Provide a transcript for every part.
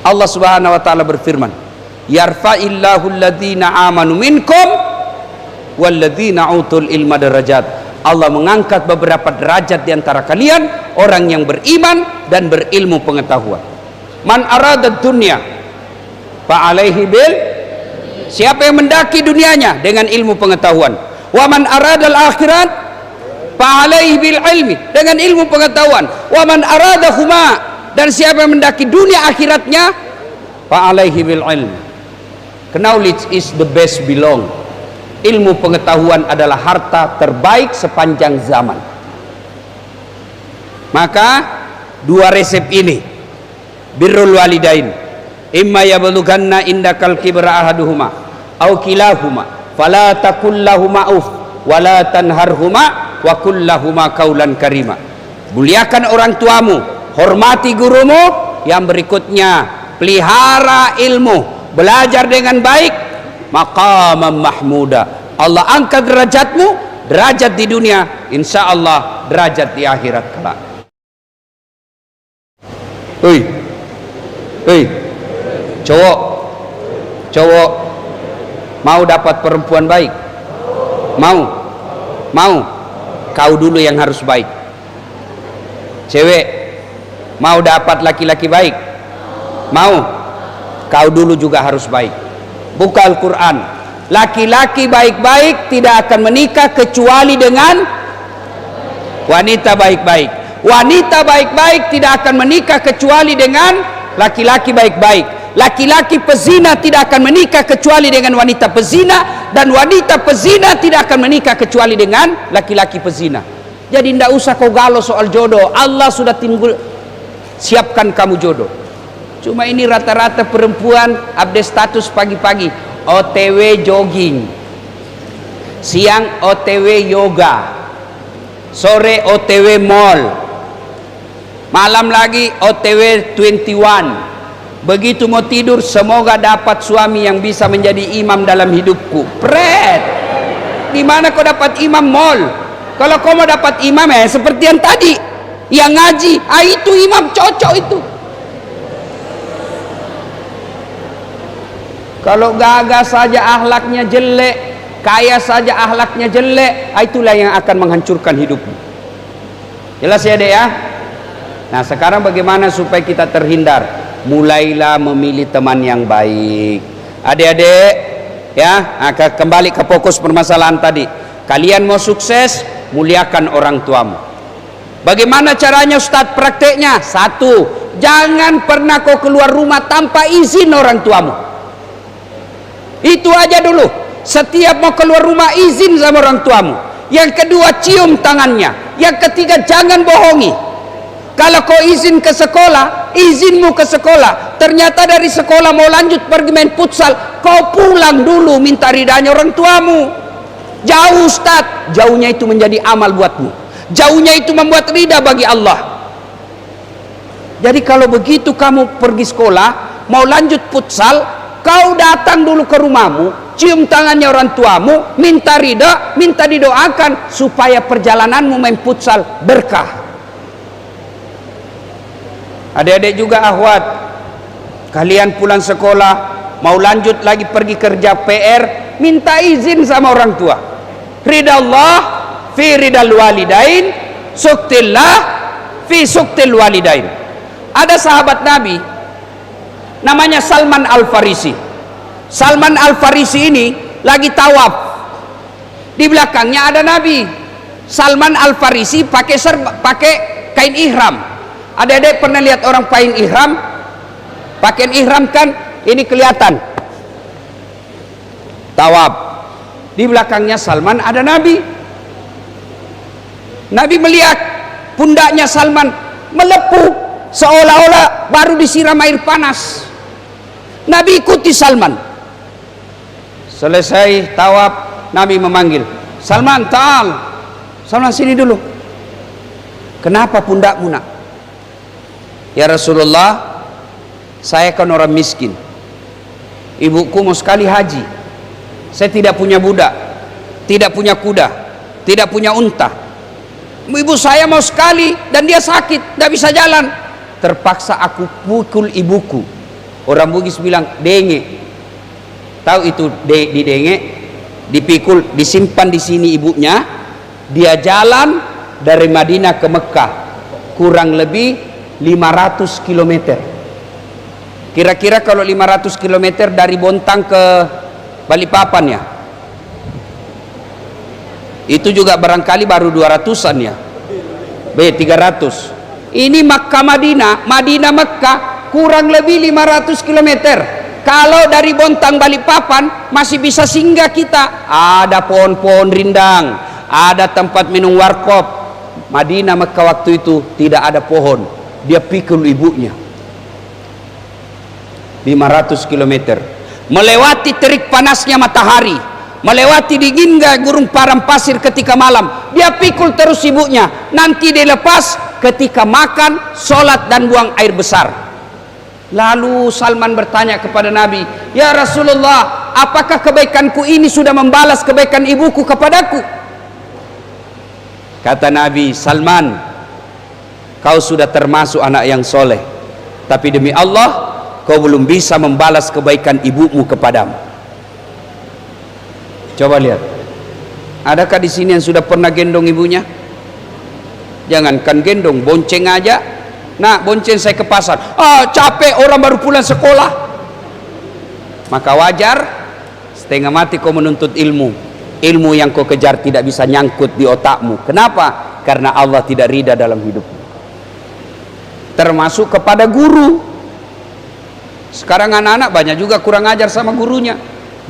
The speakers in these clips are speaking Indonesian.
Allah Subhanahu wa taala berfirman, yarfa'illahu alladhina amanu minkum walladzina utul ilma darajat. Allah mengangkat beberapa derajat di antara kalian, orang yang beriman dan berilmu pengetahuan. Man arada dunya fa alaihi bil, siapa yang mendaki dunianya dengan ilmu pengetahuan. Wa man arada al akhirat fa alaihi bil ilmi, dengan ilmu pengetahuan. Wa man arada huma, dan siapa yang mendaki dunia akhiratnya fa alaihi bil ilmi. Knowledge is the best belong. Ilmu pengetahuan adalah harta terbaik sepanjang zaman. Maka dua resep ini, birrul walidain, imma yablughanna indakal kibra ahaduhuma au kilahuma fala taqul lahumā uff wala tanharhuma wa qul lahumā qaulan karima. Muliakan orang tuamu, hormati gurumu. Yang berikutnya, pelihara ilmu, belajar dengan baik. Maqamam mahmuda, Allah angkat derajatmu, derajat di dunia, insya Allah derajat di akhirat kelak. Cowok mau dapat perempuan baik? Mau? Kau dulu yang harus baik. Cewek mau dapat laki-laki baik? Mau? Kau dulu juga harus baik. Buka Al-Quran, laki-laki baik-baik tidak akan menikah kecuali dengan wanita baik-baik. Wanita baik-baik tidak akan menikah kecuali dengan laki-laki baik-baik. Laki-laki pezina tidak akan menikah kecuali dengan wanita pezina, dan wanita pezina tidak akan menikah kecuali dengan laki-laki pezina. Jadi tidak usah kau galau soal jodoh. Allah sudah siapkan kamu jodoh. Cuma ini rata-rata perempuan update status pagi-pagi OTW jogging, siang OTW yoga, sore OTW mall, malam lagi OTW 21. Begitu mau tidur, semoga dapat suami yang bisa menjadi imam dalam hidupku. Pret, di mana kau dapat imam mall? Kalau kau mau dapat imam seperti yang tadi, yang ngaji, itu imam cocok itu. Kalau gagah saja akhlaknya jelek, kaya saja akhlaknya jelek, itulah yang akan menghancurkan hidupmu. Jelas ya dek ya? Nah sekarang bagaimana supaya kita terhindar? Mulailah memilih teman yang baik. Adik-adik ya, kembali ke fokus permasalahan tadi. Kalian mau sukses, muliakan orang tuamu. Bagaimana caranya Ustadz prakteknya? Satu, jangan pernah kau keluar rumah tanpa izin orang tuamu. Itu aja dulu. Setiap mau keluar rumah izin sama orang tuamu. Yang kedua, cium tangannya. Yang ketiga, jangan bohongi. Kalau kau izin ke sekolah, izinmu ke sekolah, ternyata dari sekolah mau lanjut pergi main futsal, kau pulang dulu minta ridanya orang tuamu. Jauh Ustaz, jauhnya itu menjadi amal buatmu. Jauhnya itu membuat ridha bagi Allah. Jadi kalau begitu kamu pergi sekolah, mau lanjut futsal, kau datang dulu ke rumahmu, cium tangannya orang tuamu, minta ridha, minta didoakan supaya perjalananmu main futsal berkah. Adik-adik juga akhwat, kalian pulang sekolah, mau lanjut lagi pergi kerja PR, minta izin sama orang tua. Ridha Allah fi ridal walidain, suktillah fi suktil walidain. Ada sahabat Nabi namanya Salman Al-Farisi. Salman Al-Farisi ini lagi tawaf. Di belakangnya ada Nabi. Salman Al-Farisi pakai kain ihram. Adik-adik pernah lihat orang pakai ihram? Pakaian ihram kan ini kelihatan. Tawaf. Di belakangnya Salman ada Nabi. Nabi melihat pundaknya Salman melepuh seolah-olah baru disiram air panas. Nabi ikuti Salman. Selesai tawaf, Nabi memanggil, Salman, ta'al. Salman, sini dulu. Kenapa pundakmu nak? Ya Rasulullah, saya kan orang miskin. Ibuku mau sekali haji. Saya tidak punya budak, tidak punya kuda, tidak punya unta. Ibu saya mau sekali dan dia sakit, tidak bisa jalan. Terpaksa aku pukul ibuku. Orang Bugis bilang denge. Tahu itu di denge? Dipikul, disimpan di sini ibunya. Dia jalan dari Madinah ke Mekah kurang lebih 500 km. Kira-kira kalau 500 km dari Bontang ke Balikpapan ya, itu juga barangkali baru 200-an ya, 300. Ini Makkah Madinah, Madinah Mekah kurang lebih 500 km. Kalau dari Bontang Balikpapan masih bisa singgah kita, ada pohon-pohon rindang, ada tempat minum warkop. Madinah Mekah waktu itu tidak ada pohon. Dia pikul ibunya 500 km, melewati terik panasnya matahari, melewati dinginnya gurun padang pasir ketika malam. Dia pikul terus ibunya, nanti dilepas ketika makan, sholat dan buang air besar. Lalu Salman bertanya kepada Nabi, ya Rasulullah, apakah kebaikanku ini sudah membalas kebaikan ibuku kepadaku? Kata Nabi, Salman, kau sudah termasuk anak yang soleh, tapi demi Allah kau belum bisa membalas kebaikan ibumu kepadamu. Coba lihat, adakah di sini yang sudah pernah gendong ibunya? Jangankan gendong, bonceng aja. Nah, bonceng saya ke pasar, capek, orang baru pulang sekolah. Maka wajar setengah mati kau menuntut ilmu. Ilmu yang kau kejar tidak bisa nyangkut di otakmu. Kenapa? Karena Allah tidak ridha dalam hidupmu. Termasuk kepada guru. Sekarang anak-anak banyak juga kurang ajar sama gurunya.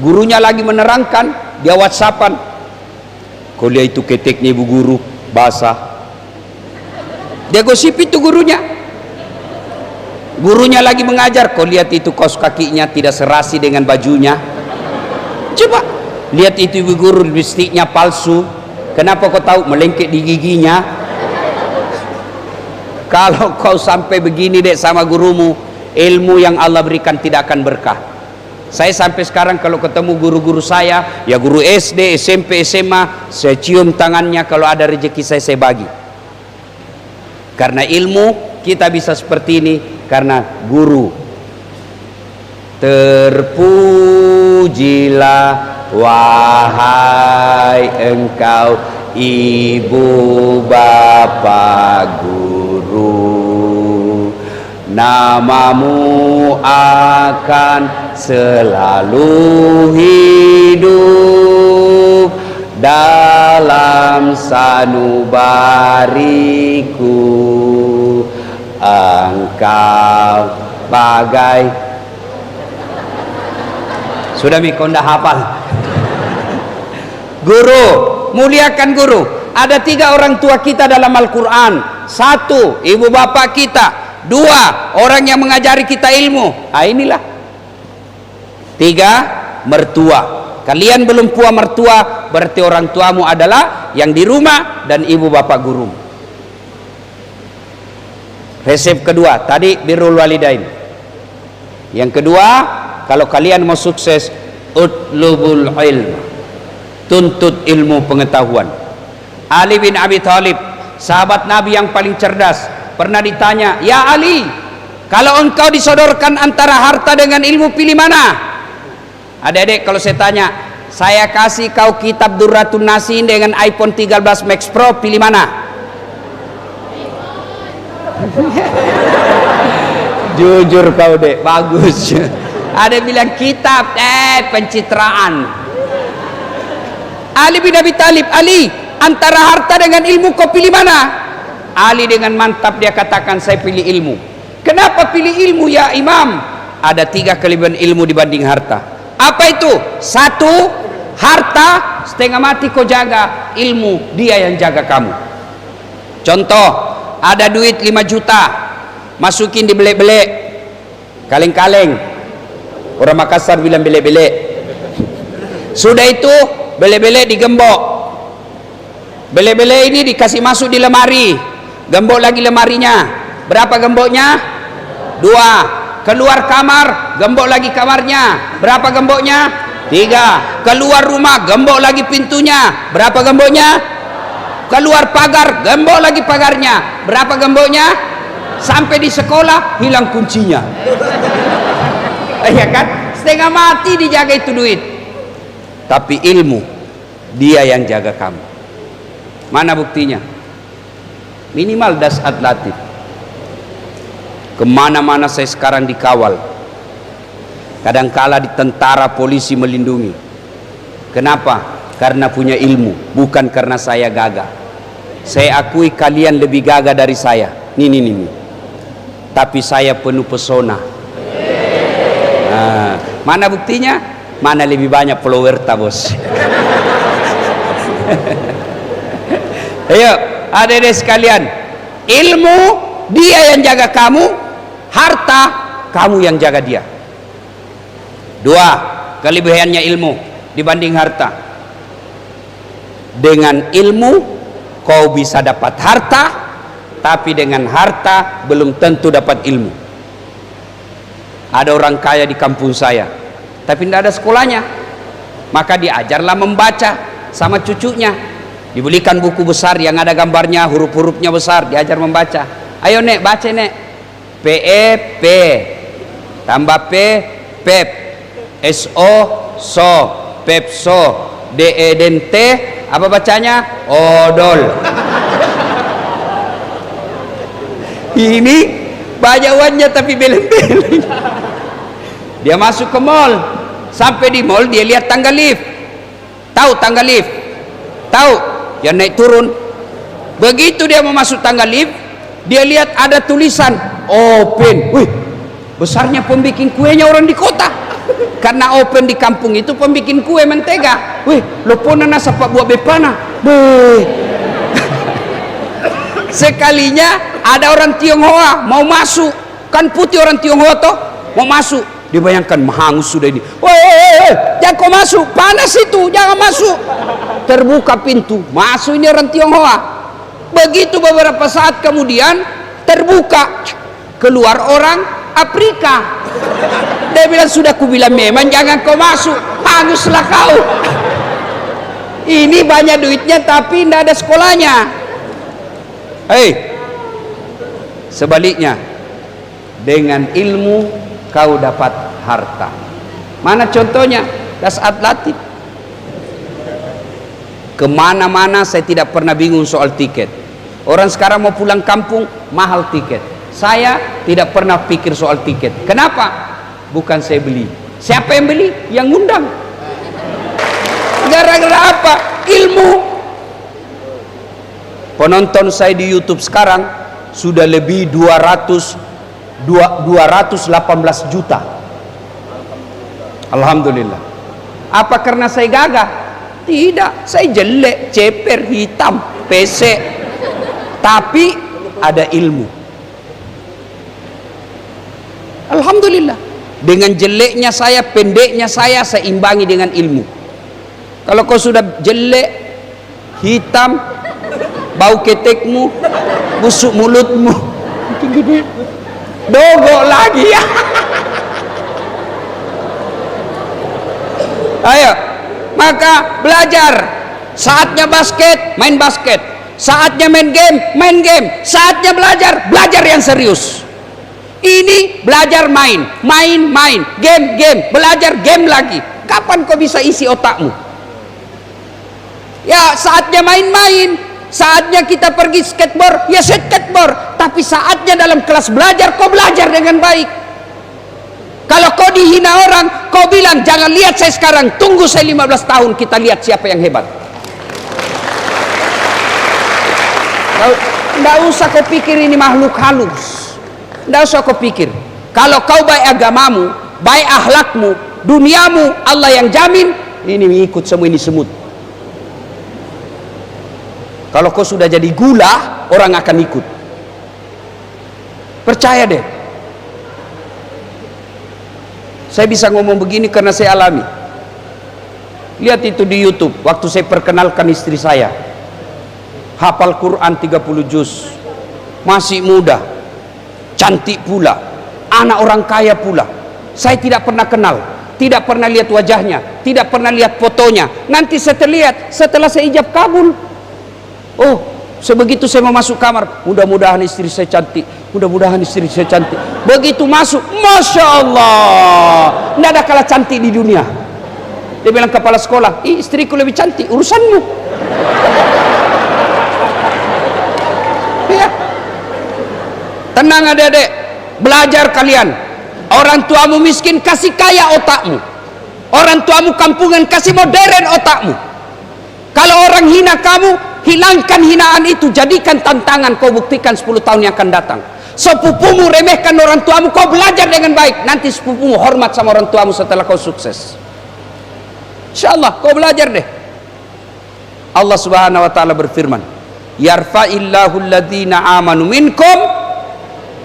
Gurunya lagi menerangkan, dia whatsappan, kau lihat itu keteknya ibu guru basah. Dia gosip itu gurunya. Gurunya lagi mengajar, kau lihat itu kaos kakinya tidak serasi dengan bajunya. Coba lihat itu ibu guru, lipstiknya palsu. Kenapa kau tahu? Melengket di giginya. Kalau kau sampai begini dek sama gurumu, ilmu yang Allah berikan tidak akan berkah. Saya sampai sekarang kalau ketemu guru-guru saya, ya guru SD, SMP, SMA, saya cium tangannya, kalau ada rezeki saya bagi. Karena ilmu kita bisa seperti ini karena guru. Terpujilah wahai engkau ibu bapak guru, namamu akan selalu hidup dalam sanubariku. Engkau bagai, sudah mikonda hafal. Guru, muliakan guru. Ada 3 orang tua kita dalam Al-Quran. 1, ibu bapak kita. 2, orang yang mengajari kita ilmu. Inilah. 3, mertua. Kalian belum puas mertua, berarti orang tuamu adalah yang di rumah dan ibu bapak guru. Resep kedua, tadi birrul walidain. Yang kedua, kalau kalian mau sukses, utlubul ilm, tuntut ilmu pengetahuan. Ali bin Abi Thalib, sahabat Nabi yang paling cerdas, pernah ditanya, ya Ali, kalau engkau disodorkan antara harta dengan ilmu, pilih mana? Adik-adik, kalau saya tanya, saya kasih kau kitab Durratun Nasin dengan iPhone 13 Max Pro, pilih mana? Jujur kau dek, bagus. Ada bilang kitab, pencitraan. Ali bin Abi Thalib, Ali, antara harta dengan ilmu kau pilih mana? Ali dengan mantap dia katakan, saya pilih ilmu. Kenapa pilih ilmu ya Imam? Ada 3 kelebihan ilmu dibanding harta. Apa itu? 1, harta setengah mati kau jaga, ilmu dia yang jaga kamu. Contoh, ada duit 5 juta, masukin di belek-belek, kaleng-kaleng. Orang Makassar bilang belek-belek. Sudah itu belek-belek digembok. Belek-belek ini dikasih masuk di lemari, gembok lagi lemarinya. Berapa gemboknya? 2. Keluar kamar, gembok lagi kamarnya. Berapa gemboknya? 3. Keluar rumah, gembok lagi pintunya. Berapa gemboknya? Keluar pagar, gembok lagi pagarnya. Berapa gemboknya? Sampai di sekolah hilang kuncinya. ya kan? Setengah mati dijaga itu duit. Tapi ilmu, dia yang jaga kamu. Mana buktinya? Minimal dasat latif. Kemana-mana saya sekarang dikawal. Kadangkala di tentara, polisi melindungi. Kenapa? Karena punya ilmu, bukan karena saya gagah. Saya akui kalian lebih gagah dari saya. Nih. Tapi saya penuh pesona. Nah, mana buktinya? Mana lebih banyak follower bos? Ayo, adik-adik sekalian, ilmu dia yang jaga kamu, harta kamu yang jaga dia. Dua kelebihannya ilmu dibanding harta. Dengan ilmu kau bisa dapat harta, tapi dengan harta belum tentu dapat ilmu. Ada orang kaya di kampung saya, tapi tidak ada sekolahnya, maka diajarlah membaca sama cucunya. Dibelikan buku besar yang ada gambarnya, huruf-hurufnya besar, diajar membaca. Ayo nek, baca nek. P-E-P tambah P, pep. S-O, so. Pepso. D-E dan T, apa bacanya? Odol. Ini bajawannya tapi beleng-beleng. Dia masuk ke mall, sampai di mall dia lihat tangga lift. Tahu tangga lift? Tahu? Yang naik turun. Begitu dia mau masuk tangga lift, dia lihat ada tulisan open. Wih, besarnya pembikin kuenya orang di kota. Karena open di kampung itu pembikin kue mentega. Wih, lopona nasa pak buat bepana. Wih. Sekalinya ada orang Tionghoa mau masuk, kan putih orang Tionghoa toh, mau masuk. Dibayangkan mahangus sudah ini. Woi, jangan kau masuk, panas itu, jangan masuk. Terbuka pintu, masuk ini orang Tionghoa. Begitu beberapa saat kemudian terbuka, keluar orang Afrika. Dia bilang, sudah kubilang memang jangan kau masuk, hanguslah kau. Ini banyak duitnya tapi tidak ada sekolahnya. Hei, sebaliknya, dengan ilmu kau dapat harta. Mana contohnya? Dasat latif. Kemana-mana saya tidak pernah bingung soal tiket. Orang sekarang mau pulang kampung, mahal tiket. Saya tidak pernah pikir soal tiket. Kenapa? Bukan saya beli. Siapa yang beli? Yang ngundang. Gara-gara apa? Ilmu. Penonton saya di YouTube sekarang sudah lebih 218 juta. Alhamdulillah. Apa karena saya gagah? Tidak, saya jelek, ceper, hitam, pesek. Tapi ada ilmu. Alhamdulillah. Dengan jeleknya saya, pendeknya saya imbangi dengan ilmu. Kalau kau sudah jelek, hitam, bau ketekmu, busuk mulutmu, dogok lagi ya. Ayo, maka belajar. Saatnya basket, main basket. Saatnya main game, main game. Saatnya belajar, belajar yang serius. Ini belajar main, game, belajar game lagi. Kapan kau bisa isi otakmu? Ya saatnya main-main, saatnya kita pergi skateboard, ya skateboard. Tapi saatnya dalam kelas belajar, kau belajar dengan baik. Kalau kau dihina orang, kau bilang jangan lihat saya sekarang, tunggu saya 15 tahun, kita lihat siapa yang hebat. Tidak usah kau pikir ini makhluk halus. Tidak usah kau pikir. Kalau kau baik agamamu, baik akhlakmu, duniamu Allah yang jamin. Ini mengikut semua ini semut. Kalau kau sudah jadi gula, orang akan ikut. Percaya deh. Saya bisa ngomong begini karena saya alami. Lihat itu di YouTube. Waktu saya perkenalkan istri saya, hafal Quran 30 juz, masih muda, cantik pula, anak orang kaya pula. Saya tidak pernah kenal, tidak pernah lihat wajahnya, tidak pernah lihat fotonya. Nanti saya lihat setelah saya ijab kabul, oh Sebegitu saya mau masuk kamar, mudah-mudahan istri saya cantik, mudah-mudahan istri saya cantik. Begitu masuk, Masya Allah, tidak ada kalah cantik di dunia. Dia bilang kepala sekolah, istriku lebih cantik, urusanmu. Ya. Tenang adik-adik, belajar kalian. Orang tuamu miskin, kasih kaya otakmu. Orang tuamu kampungan, kasih modern otakmu. Kalau orang hina kamu, hilangkan hinaan itu, jadikan tantangan, kau buktikan 10 tahun yang akan datang. Sepupumu remehkan orang tuamu, kau belajar dengan baik, nanti sepupumu hormat sama orang tuamu setelah kau sukses. Insyaallah kau belajar deh. Allah Subhanahu wa taala berfirman, yarfa'illahu alladhina amanu minkum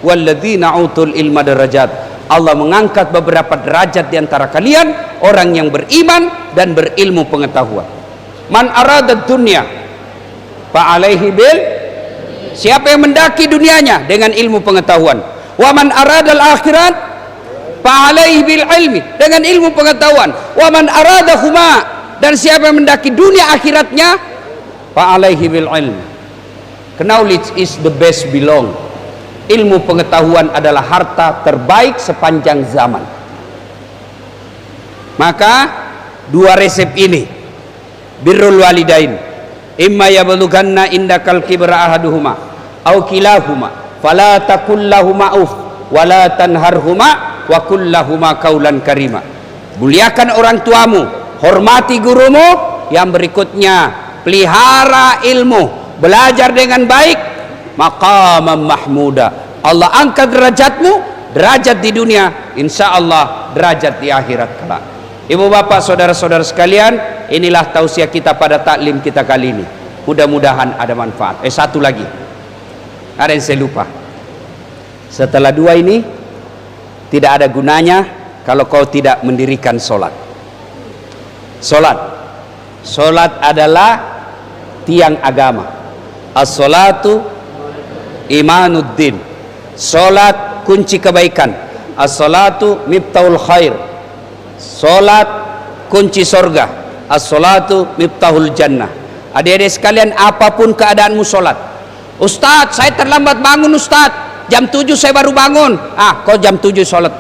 walladzina utul ilma darajat. Allah mengangkat beberapa derajat di antara kalian, orang yang beriman dan berilmu pengetahuan. Man arada dunya fa alaihi bil, siapa yang mendaki dunianya dengan ilmu pengetahuan. Wa man arada al akhirat fa alaihi bil ilmi, dengan ilmu pengetahuan. Wa man arada huma, dan siapa yang mendaki dunia akhiratnya fa alaihi bil ilmi. Knowledge is the best belong. Ilmu pengetahuan adalah harta terbaik sepanjang zaman. Maka dua resep ini, birrul walidain, imma yablughanna indakal kibra ahaduhuma aw kilahuma fala taqul lahumā uff wala tanharhuma wa qul lahumā qawlan karima. Muliakan orang tuamu, hormati gurumu. Yang berikutnya, pelihara ilmu, belajar dengan baik, maqaman mahmuda. Allah angkat derajatmu, derajat di dunia, insya Allah derajat di akhirat kelak. Ibu bapak saudara-saudara sekalian, inilah tausiah kita pada taklim kita kali ini. Mudah-mudahan ada manfaat. Satu lagi, ada yang saya lupa. Setelah dua ini, tidak ada gunanya kalau kau tidak mendirikan solat. Solat adalah tiang agama. As-salatu imanuddin. Solat kunci kebaikan. As-salatu miftahul khair. Solat kunci sorga. As-salatu miftahul jannah. Adik-adik sekalian, apapun keadaanmu solat. Ustadz, saya terlambat bangun Ustadz, jam 7 saya baru bangun. Kau jam 7 solat.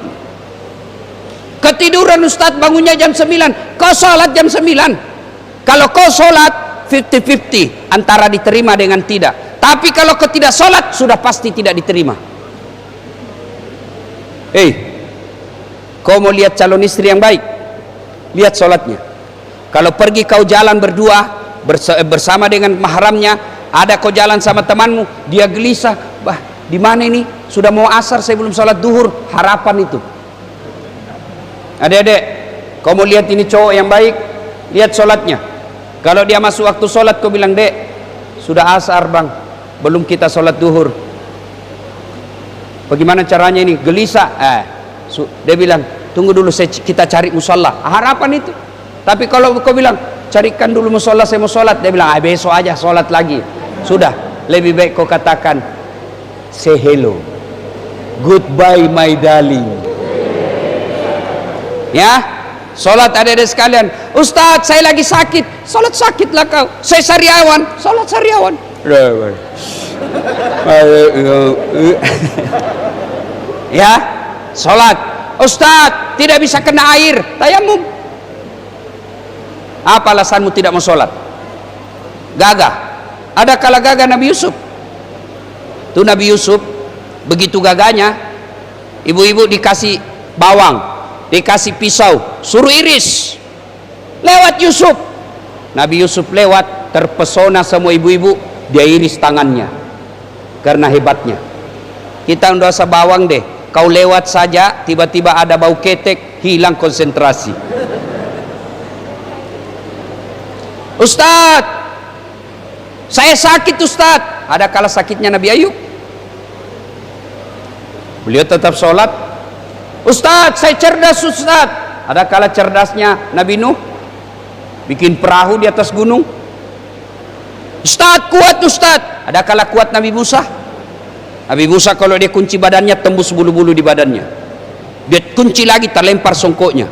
Ketiduran Ustadz, bangunnya jam 9, kau solat jam 9. Kalau kau solat 50-50 antara diterima dengan tidak. Tapi kalau kau tidak solat, sudah pasti tidak diterima. Kau mau lihat calon istri yang baik, lihat solatnya. Kalau pergi kau jalan berdua bersama dengan mahramnya, ada kau jalan sama temanmu, dia gelisah, di mana ini? Sudah mau asar, saya belum sholat duhur. Harapan itu. Adik-adik, kau mau lihat ini cowok yang baik, lihat sholatnya. Kalau dia masuk waktu sholat, kau bilang, dek, sudah asar bang, belum kita sholat duhur. Bagaimana caranya ini? Gelisah. Dia bilang, tunggu dulu, kita cari musola. Harapan itu. Tapi kalau kau bilang, carikan dulu musola, saya mau sholat, dia bilang, besok aja sholat lagi. Sudah, lebih baik kau katakan, say hello, goodbye my darling. Ya, sholat adik-adik sekalian. Ustadz, saya lagi sakit. Sholat sakitlah kau. Saya sariawan, sholat sariawan. Ya, sholat. Ustadz, tidak bisa kena air, tayamum. Apa alasanmu tidak mau sholat? Gagah. Ada kala gagah Nabi Yusuf. Tuh Nabi Yusuf, begitu gagahnya, ibu-ibu dikasih bawang, dikasih pisau, suruh iris. Lewat Yusuf. Nabi Yusuf lewat, terpesona semua ibu-ibu, dia iris tangannya. Karena hebatnya. Kita tidak usah bawang deh. Kau lewat saja, tiba-tiba ada bau ketek, hilang konsentrasi. Ustadz, saya sakit Ustadz. Ada kala sakitnya Nabi Ayub. Beliau tetap sholat. Ustadz, saya cerdas Ustadz. Ada kala cerdasnya Nabi Nuh, bikin perahu di atas gunung. Ustadz, kuat Ustadz. Ada kala kuat Nabi Musa. Nabi Musa kalau dia kunci badannya, tembus bulu-bulu di badannya. Dia kunci lagi, terlempar songkoknya.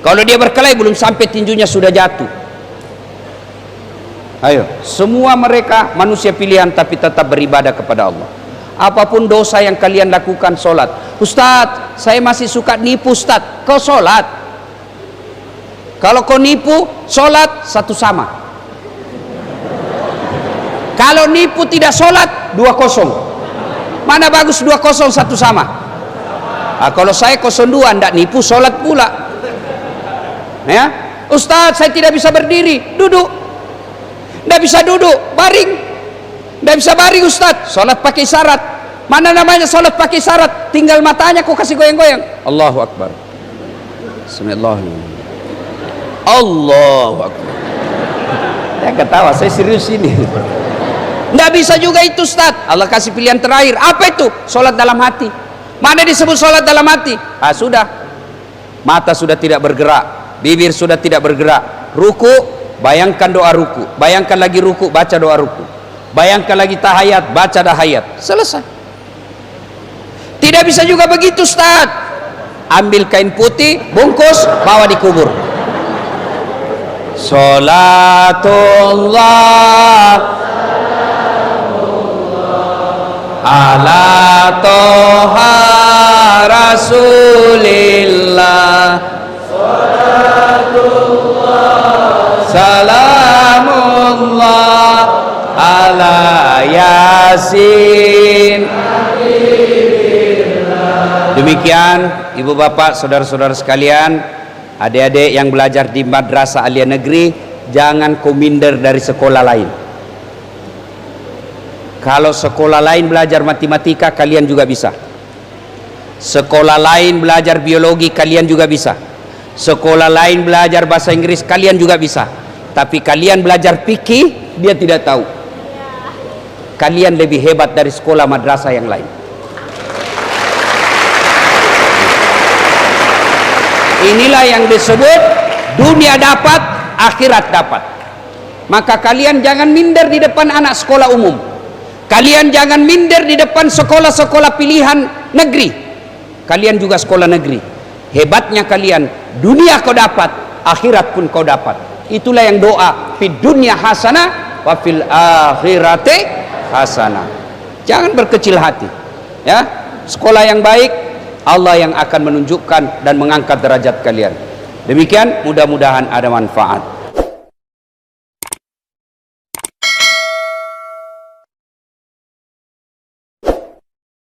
Kalau dia berkelahi, belum sampai tinjunya sudah jatuh. Ayo, semua mereka manusia pilihan tapi tetap beribadah kepada Allah. Apapun dosa yang kalian lakukan, sholat. Ustadz, saya masih suka nipu Ustadz. Kau sholat. Kalau kau nipu, sholat satu sama. Kalau nipu tidak sholat, 2-0. Mana bagus 2-0 satu sama? Nah, kalau saya 0-2, tidak nipu, sholat pula. Ya, Ustadz, saya tidak bisa berdiri, duduk. Tidak bisa duduk, baring. Tidak bisa baring Ustadz, sholat pakai syarat. Mana namanya sholat pakai syarat? Tinggal matanya kau kasih goyang-goyang. Allahu Akbar. Bismillahirrahmanirrahim. Allahu Akbar. Ya ketawa, saya serius ini. Tidak bisa juga itu Ustadz. Allah kasih pilihan terakhir. Apa itu? Sholat dalam hati. Mana disebut sholat dalam hati? Ah sudah. Mata sudah tidak bergerak, bibir sudah tidak bergerak. Ruku, bayangkan doa ruku. Bayangkan lagi ruku, baca doa ruku. Bayangkan lagi tahayat, baca tahayat. Selesai. Tidak bisa juga begitu Ustaz. Ambil kain putih, bungkus, bawa dikubur. Salatullah ala toha rasulillah. Salatullah salamullah ala yasin. Demikian ibu bapak saudara-saudara sekalian, adik-adik yang belajar di madrasah aliyah negeri, jangan kominder dari sekolah lain. Kalau sekolah lain belajar matematika, kalian juga bisa. Sekolah lain belajar biologi, kalian juga bisa. Sekolah lain belajar bahasa Inggris, kalian juga bisa. Tapi kalian belajar fikih, dia tidak tahu. Kalian lebih hebat dari sekolah madrasah yang lain. Inilah yang disebut dunia dapat, akhirat dapat. Maka kalian jangan minder di depan anak sekolah umum. Kalian jangan minder di depan sekolah-sekolah pilihan negeri. Kalian juga sekolah negeri. Hebatnya kalian, dunia kau dapat, akhirat pun kau dapat. Itulah yang doa, fid dunya hasanah wa fil akhirati hasanah. Jangan berkecil hati. Ya, sekolah yang baik, Allah yang akan menunjukkan dan mengangkat derajat kalian. Demikian, mudah-mudahan ada manfaat.